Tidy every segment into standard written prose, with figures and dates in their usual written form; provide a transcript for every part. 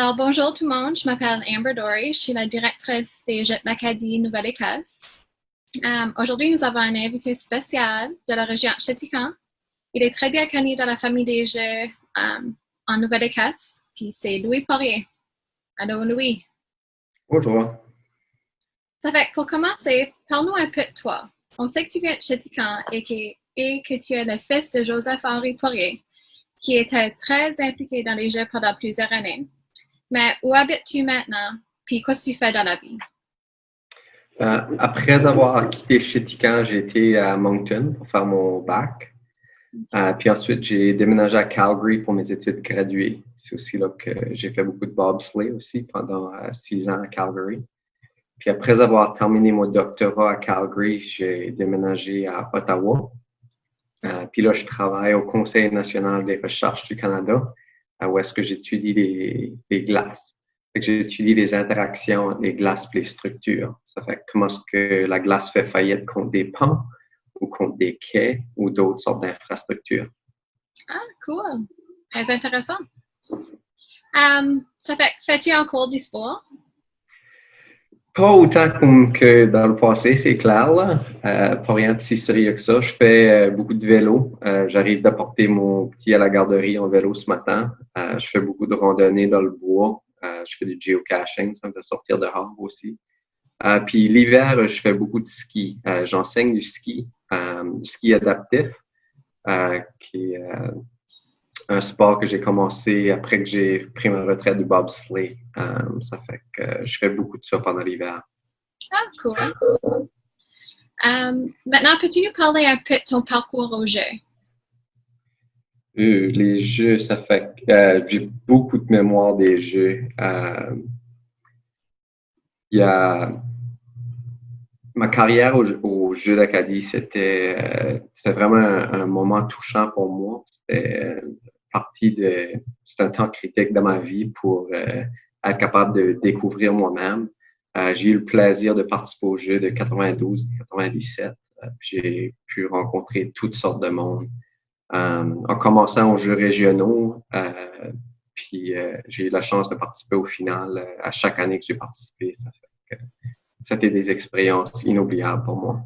Alors, bonjour tout le monde, je m'appelle Amber Dory, je suis la directrice des Jeux d'Acadie Nouvelle-Écosse. Aujourd'hui, nous avons un invité spécial de la région Chéticamp. Il est très bien connu dans la famille des Jeux en Nouvelle-Écosse, puis c'est Louis Poirier. Allô, Louis. Bonjour. Ça fait que pour commencer, parle-nous un peu de toi. On sait que tu viens de Chéticamp et que tu es le fils de Joseph-Henri Poirier, qui était très impliqué dans les Jeux pendant plusieurs années. Mais où habites-tu maintenant? Puis qu'est-ce que tu fais dans la vie? Après avoir quitté Chéticamp, j'ai été à Moncton pour faire mon bac. Puis ensuite, j'ai déménagé à Calgary pour mes études graduées. C'est aussi là que j'ai fait beaucoup de bobsleigh aussi pendant 6 ans à Calgary. Puis après avoir terminé mon doctorat à Calgary, j'ai déménagé à Ottawa. Puis là, je travaille au Conseil national des recherches du Canada, où est-ce que j'étudie les glaces. Fait que j'étudie les interactions entre les glaces et les structures. Ça fait comment est-ce que la glace fait faillite contre des ponts ou contre des quais ou d'autres sortes d'infrastructures. Ah, cool. Très intéressant. Ça fait, fais-tu encore du sport? Pas autant que dans le passé, c'est clair, là. Pas rien de si sérieux que ça. Je fais beaucoup de vélo. J'arrive d'apporter mon petit à la garderie en vélo ce matin. Je fais beaucoup de randonnées dans le bois. Je fais du geocaching, ça me fait sortir dehors aussi. Puis l'hiver, je fais beaucoup de ski. J'enseigne du ski adaptif, qui est un sport que j'ai commencé après que j'ai pris ma retraite du bobsleigh. Ça fait que je fais beaucoup de ça pendant l'hiver. Ah, cool. Maintenant, peux-tu nous parler un peu de ton parcours au jeu? Les jeux, ça fait que j'ai beaucoup de mémoire des jeux. Il y a ma carrière au jeu d'Acadie, c'était vraiment un moment touchant pour moi. C'est un temps critique de ma vie pour être capable de découvrir moi-même. J'ai eu le plaisir de participer aux Jeux de 92-97. J'ai pu rencontrer toutes sortes de monde. En commençant aux Jeux régionaux, puis j'ai eu la chance de participer au final à chaque année que j'ai participé. Ça fait que c'était des expériences inoubliables pour moi.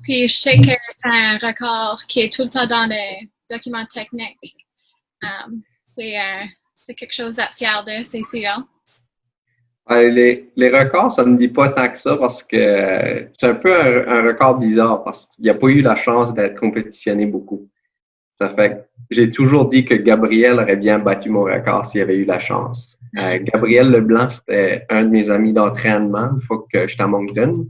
Puis, je sais que tu as un record qui est tout le temps dans les documents techniques. C'est quelque chose d'être fier de, c'est sûr. Les records, ça me dit pas tant que ça parce que c'est un peu un record bizarre parce qu'il n'y a pas eu la chance d'être compétitionné beaucoup. Ça fait que j'ai toujours dit que Gabriel aurait bien battu mon record s'il avait eu la chance. Gabriel Leblanc, c'était un de mes amis d'entraînement une fois que j'étais à Moncton.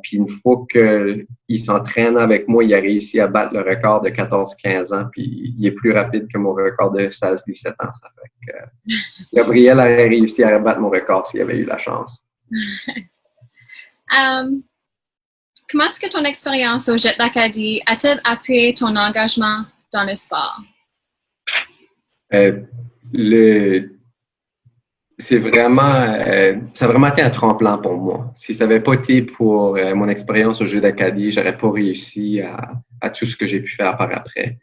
Puis une fois qu'il s'entraîne avec moi, il a réussi à battre le record de 14-15 ans, puis il est plus rapide que mon record de 16-17 ans. Ça fait que Gabriel aurait réussi à battre mon record s'il avait eu la chance. Comment est-ce que ton expérience au Jet d'Acadie a-t-elle appuyé ton engagement dans le sport? Ça a vraiment été un tremplin pour moi. Si ça n'avait pas été pour mon expérience au jeu d'Acadie, j'aurais pas réussi à tout ce que j'ai pu faire par après.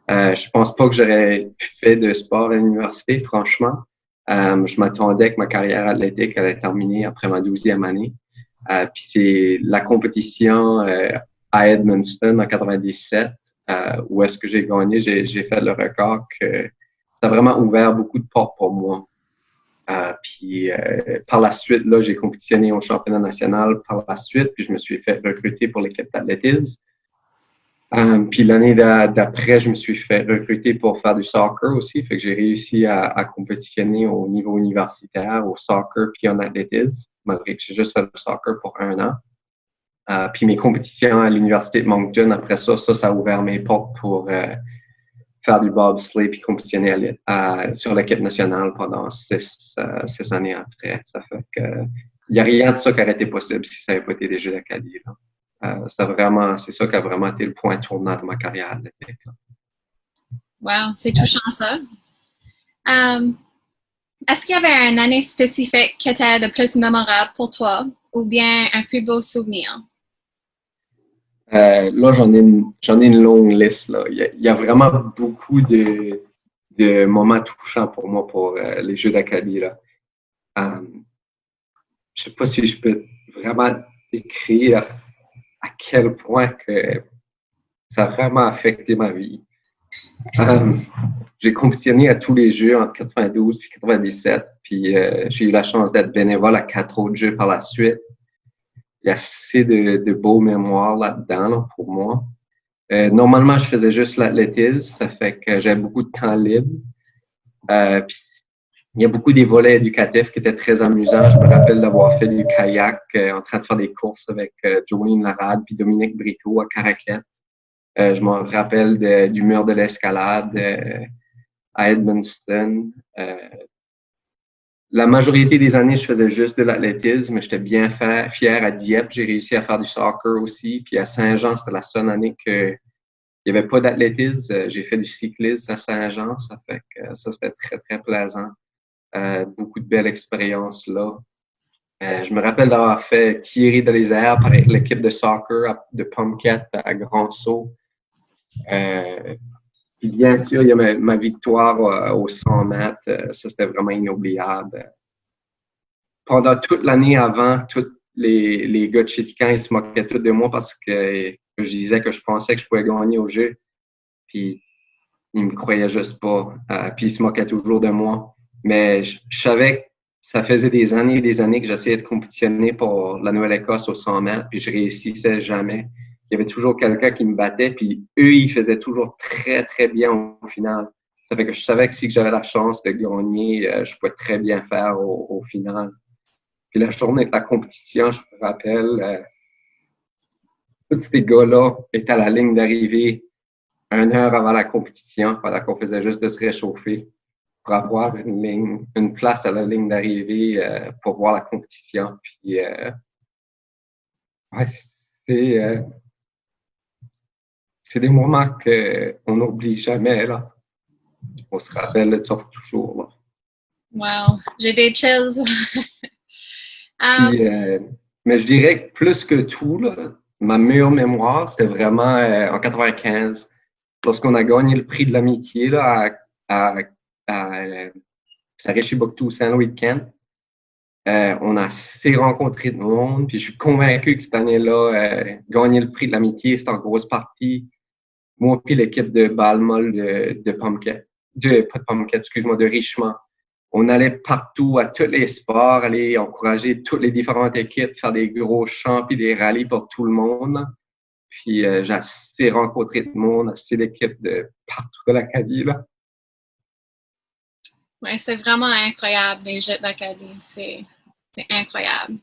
Je pense pas que j'aurais fait de sport à l'université, franchement. Je m'attendais que ma carrière athlétique allait terminer après ma 12e année. Puis c'est la compétition à Edmundston en 97, où est-ce que j'ai gagné, j'ai fait le record que ça a vraiment ouvert beaucoup de portes pour moi. Puis par la suite, là, j'ai compétitionné au championnat national par la suite, puis je me suis fait recruter pour l'équipe d'athlétisme. Puis l'année d'après, je me suis fait recruter pour faire du soccer aussi, fait que j'ai réussi à compétitionner au niveau universitaire, au soccer puis en athlétisme, malgré que j'ai juste fait le soccer pour 1 an. Puis mes compétitions à l'université de Moncton, après ça a ouvert mes portes pour faire du bobsleigh puis compétitionner sur l'équipe nationale pendant 6 années après. Ça fait que il n'y a rien de ça qui aurait été possible si ça n'avait pas été des Jeux d'Acadie. C'est ça qui a vraiment été le point tournant de ma carrière athlétique. Wow, c'est touchant ça. Est-ce qu'il y avait une année spécifique qui était le plus mémorable pour toi ou bien un plus beau souvenir? Là, j'en ai une longue liste. Là. Il y a vraiment beaucoup de moments touchants pour moi pour les Jeux d'Acadie, là. Je sais pas si je peux vraiment décrire à quel point que ça a vraiment affecté ma vie. J'ai compétitionné à tous les Jeux en 92 puis 97, puis j'ai eu la chance d'être bénévole à 4 autres Jeux par la suite. Il y a assez de beaux mémoires là-dedans là, pour moi. Normalement, je faisais juste l'athlétisme, ça fait que j'avais beaucoup de temps libre. Puis il y a beaucoup des volets éducatifs qui étaient très amusants. Je me rappelle d'avoir fait du kayak en train de faire des courses avec Jolene Larade puis Dominique Brito à Caraquette. Je me rappelle du mur de l'escalade à Edmundston. La majorité des années, je faisais juste de l'athlétisme, mais j'étais bien fier. À Dieppe, j'ai réussi à faire du soccer aussi. Puis à Saint-Jean, c'était la seule année que il n'y avait pas d'athlétisme. J'ai fait du cyclisme à Saint-Jean. Ça fait que ça, c'était très, très plaisant. Beaucoup de belles expériences là. Je me rappelle d'avoir fait tirer dans les airs par l'équipe de soccer de Pumpket à Grand Sault. Puis bien sûr, il y a ma victoire au 100 mètres. Ça, c'était vraiment inoubliable. Pendant toute l'année avant, tous les gars de Chéticamp, ils se moquaient tous de moi parce que je disais que je pensais que je pouvais gagner au jeu. Puis ils me croyaient juste pas. Puis ils se moquaient toujours de moi. Mais je savais que ça faisait des années et des années que j'essayais de compétitionner pour la Nouvelle-Écosse au 100 mètres, puis je réussissais jamais. Il y avait toujours quelqu'un qui me battait, puis eux, ils faisaient toujours très, très bien au final. Ça fait que je savais que si j'avais la chance de gagner, je pouvais très bien faire au final. Puis la journée de la compétition, je me rappelle, tous ces gars-là étaient à la ligne d'arrivée 1 heure avant la compétition, pendant qu'on faisait juste de se réchauffer pour avoir une place à la ligne d'arrivée pour voir la compétition. Puis, ouais, c'est, c'est des moments qu'on n'oublie jamais, là. On se rappelle de ça toujours, là. Wow, j'ai des chills. Puis, mais je dirais que plus que tout, là, ma meilleure mémoire, c'est vraiment en 95, lorsqu'on a gagné le prix de l'amitié là, à Sarèche-Boctou, Saint-Louis-de-Kent. On a assez rencontré de monde, puis je suis convaincu que cette année-là, gagner le prix de l'amitié, c'est en grosse partie moi puis l'équipe de Balmol de Pumpket, pas de Pumpket, excuse-moi, de Richemont. On allait partout à tous les sports, aller encourager toutes les différentes équipes, faire des gros chants puis des rallyes pour tout le monde. Puis j'ai assez rencontré de monde, assez d'équipes de partout de l'Acadie, là. Ouais, c'est vraiment incroyable, les Jeux d'Acadie. C'est incroyable.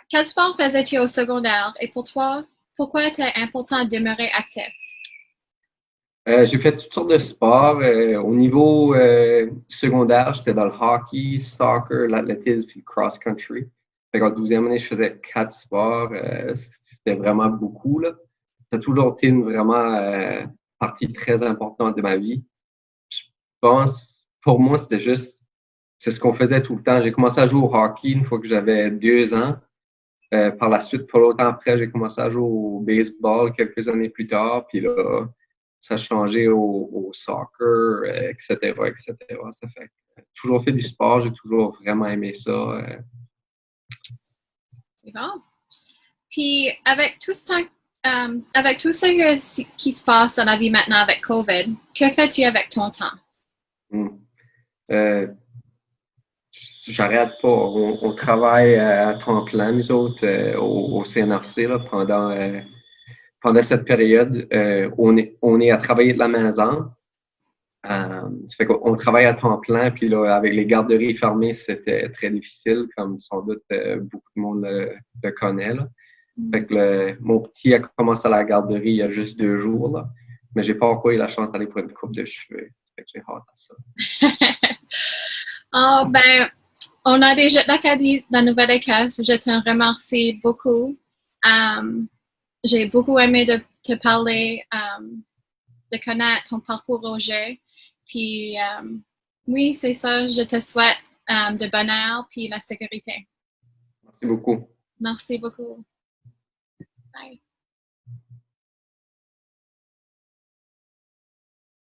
Quel sport faisais-tu au secondaire et pour toi, pourquoi était important de demeurer actif? J'ai fait toutes sortes de sports. Au niveau secondaire, j'étais dans le hockey, soccer, l'athlétisme puis le cross-country. Fait qu'en 12e année, je faisais 4 sports. C'était vraiment beaucoup, là. Ça a toujours été une vraiment partie très importante de ma vie. Je pense, pour moi, c'est ce qu'on faisait tout le temps. J'ai commencé à jouer au hockey une fois que j'avais 2 ans. Par la suite, pas longtemps après, j'ai commencé à jouer au baseball quelques années plus tard. Puis là, ça a changé au soccer, etc., etc. Ça fait que j'ai toujours fait du sport, j'ai toujours vraiment aimé ça. C'est bon. Puis, avec tout ce qui se passe dans la vie maintenant avec COVID, que fais-tu avec ton temps? Euh, J'arrête pas. On travaille à temps plein, nous autres, au CNRC, là, pendant cette période. On est à travailler de la maison. Ça fait qu'on travaille à temps plein, puis là, avec les garderies fermées, c'était très difficile, comme sans doute beaucoup de monde le connaît, là. Fait que mon petit a commencé à la garderie il y a juste 2 jours, là, mais j'ai pas encore eu la chance d'aller pour une coupe de cheveux. Fait que j'ai hâte à ça. Oh, ben, on a des Jeux d'Acadie dans Nouvelle-Écosse. Je te remercie beaucoup. J'ai beaucoup aimé de te parler, de connaître ton parcours au jeu. Puis, oui, c'est ça. Je te souhaite de bonheur puis la sécurité. Merci beaucoup. Merci beaucoup.